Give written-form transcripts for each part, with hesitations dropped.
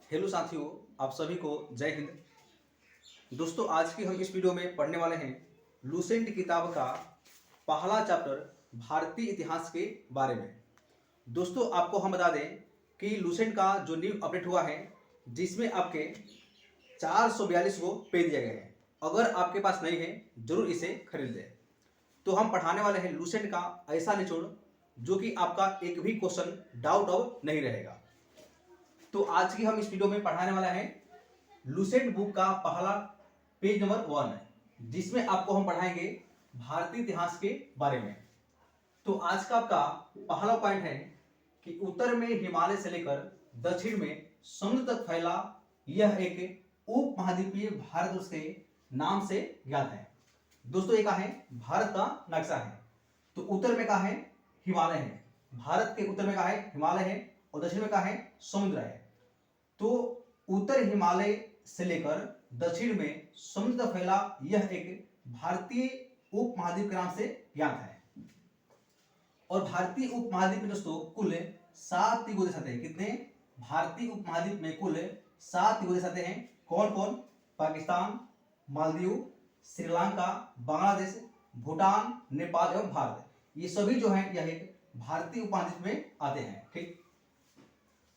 Hello साथियों, आप सभी को जय हिंद। दोस्तों, आज की हम इस वीडियो में पढ़ने वाले हैं लूसेंट किताब का पहला चैप्टर भारतीय इतिहास के बारे में। दोस्तों, आपको हम बता दें कि लूसेंट का जो न्यू अपडेट हुआ है जिसमें आपके 442 को पेज दिए गए हैं। अगर आपके पास नहीं है जरूर इसे खरीद लें। तो हम पढ़ाने वाले हैं लूसेंट का ऐसा निचोड़ जो कि आपका एक भी क्वेश्चन डाउट अब नहीं रहेगा। तो आज की हम इस वीडियो में पढ़ाने वाला है लूसेंट बुक का पहला पेज नंबर 1 है, जिसमें आपको हम पढ़ाएंगे भारतीय इतिहास के बारे में। तो आज का आपका पहला पॉइंट है कि उत्तर में हिमालय से लेकर दक्षिण में समुद्र तक फैला यह एक उप महाद्वीपीय भारतवर्ष के नाम से ज्ञात है। दोस्तों, ये कहा है भारत का नक्शा है। तो उत्तर में कहा है हिमालय है, भारत के उत्तर में कहा है हिमालय है और दक्षिण में कहा है समुद्र है। तो उत्तर हिमालय से लेकर दक्षिण में समुद्र तक फैला यह एक भारतीय उप महाद्वीप के नाम से ज्ञात है। और भारतीय उप महाद्वीप में दोस्तों कुल 7 द्वीप देश आते हैं। कितने? भारतीय उप महाद्वीप में कुल 7 द्वीप देश आते हैं। कौन कौन? पाकिस्तान, मालदीव, श्रीलंका, बांग्लादेश, भूटान, नेपाल एवं भारत। ये सभी जो है यह एक भारतीय उप महाद्वीप में आते हैं। ठीक।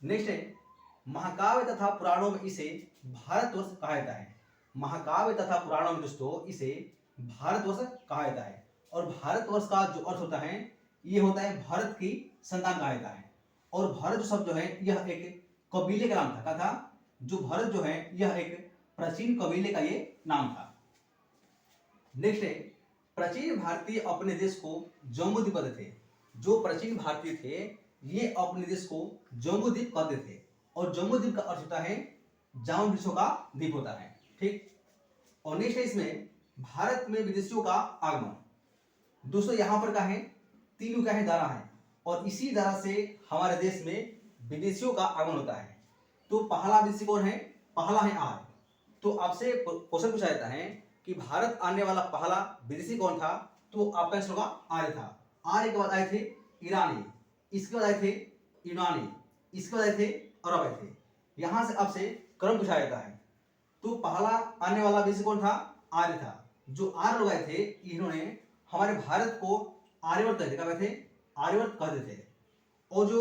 नेक्स्ट है महाकाव्य तथा पुराणों में इसे भारतवर्ष कहा जाता है। महाकाव्य तथा पुराणों में दोस्तों इसे भारतवर्ष कहा जाता है। और भारतवर्ष का जो अर्थ होता है ये होता है भारत की संतान कहा जाता है। और भारत शब्द जो है यह एक कबीले का नाम था। जो भारत जो है यह एक प्राचीन कबीले का ये नाम था। नेक्स्ट है प्राचीन भारतीय अपने देश को जम्बूद्वीप कहते थे। जो प्राचीन भारतीय थे ये अपने देश को जम्बूद्वीप कहते थे। और जम्बूद्वीप का अर्थ होता है जामुन वृक्षों का द्वीप होता है। ठीक। और नेक्स्ट है इसमें भारत में विदेशियों का आगमन। दोस्तों यहां पर क्या है, तीनों क्या है, धारा है। और इसी धारा से हमारे देश में विदेशियों का आगमन होता है। तो पहला विदेशी कौन है? पहला है आर्य। तो आपसे क्वेश्चन पूछा जाता है कि भारत आने वाला पहला विदेशी कौन था? तो आपका आंसर होगा आर्य था। आर्य के बाद आए थे ईरानी, इसके बाद आए थे यूनानी, इसके बाद आए थे अरब आए थे। यहां से आपसे क्रम पूछा जाता है। तो पहला आने वाला विदेशी कौन था? आर्य था। जो आर्य लोग आए थे इन्होंने हमारे भारत को आर्यवर्त कहते थे, आर्यवर्त कहते थे। और जो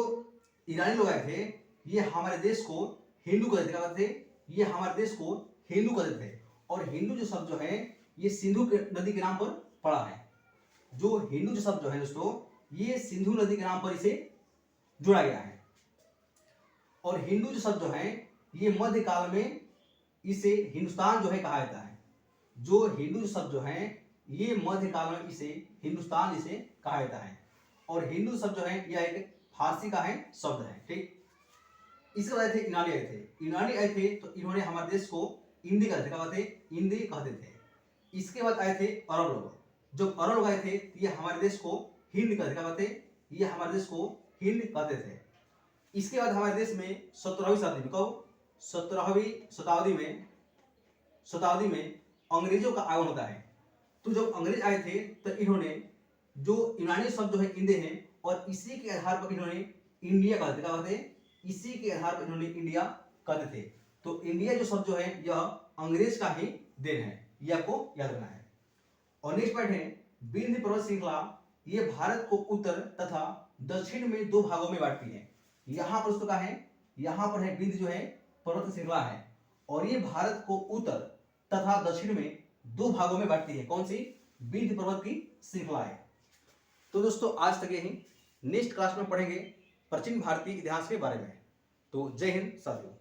ईरानी लोग आए थे ये हमारे देश को हिंदू कहते थे, ये हमारे देश को हिंदू कहते थे। और हिंदू जो शब्द जो है ये सिंधु नदी के नाम पर पड़ा है। जो हिंदू जो शब्द जो है दोस्तों ये सिंधु नदी के नाम पर इसे जोड़ा गया है। और हिंदू जो शब्द जो है ये मध्यकाल में इसे हिंदुस्तान जो है कहा जाता है। जो हिंदू जो शब्द जो है ये मध्यकाल में इसे हिंदुस्तान इसे कहा जाता है। और हिंदू शब्द जो है यह एक फारसी का है शब्द है। ठीक। इसके बाद आए थे यूनानी आए थे। यूनानी आए थे तो इन्होंने हमारे देश को इंदी कहते थे, इंदी कहते थे। इसके बाद आए थे अरब लोग। जब अरब लोग आए थे ये हमारे देश को हिंद कहते, ये हमारे देश को हिंद कहते थे। इसके बाद हमारे देश में 17वीं शताब्दी में, कब? 17वीं शताब्दी में अंग्रेजों का आगमन होता है। तो जब अंग्रेज आए थे तो इन्होंने जो यूनानी शब्द जो है इंदे हैं और इसी के आधार पर इन्होंने इंडिया कहते, इसी के आधार पर इन्होंने इंडिया कहते थे। तो इंडिया जो शब्द जो है यह अंग्रेज का ही देन है, यह आपको याद रखना है। और नेक्स्ट पॉइंट है विंध्य पर्वत श्रृंखला। ये भारत को उत्तर तथा दक्षिण में 2 भागों में बांटती है। यहां पर उसका है, यहां पर है विंध्य जो है पर्वत श्रृंखला है। और ये भारत को उत्तर तथा दक्षिण में 2 भागों में बांटती है। कौन सी? विंध्य पर्वत की श्रृंखला है। तो दोस्तों आज तक यही। नेक्स्ट क्लास में पढ़ेंगे प्राचीन भारतीय इतिहास के बारे में। तो जय हिंद साथियों।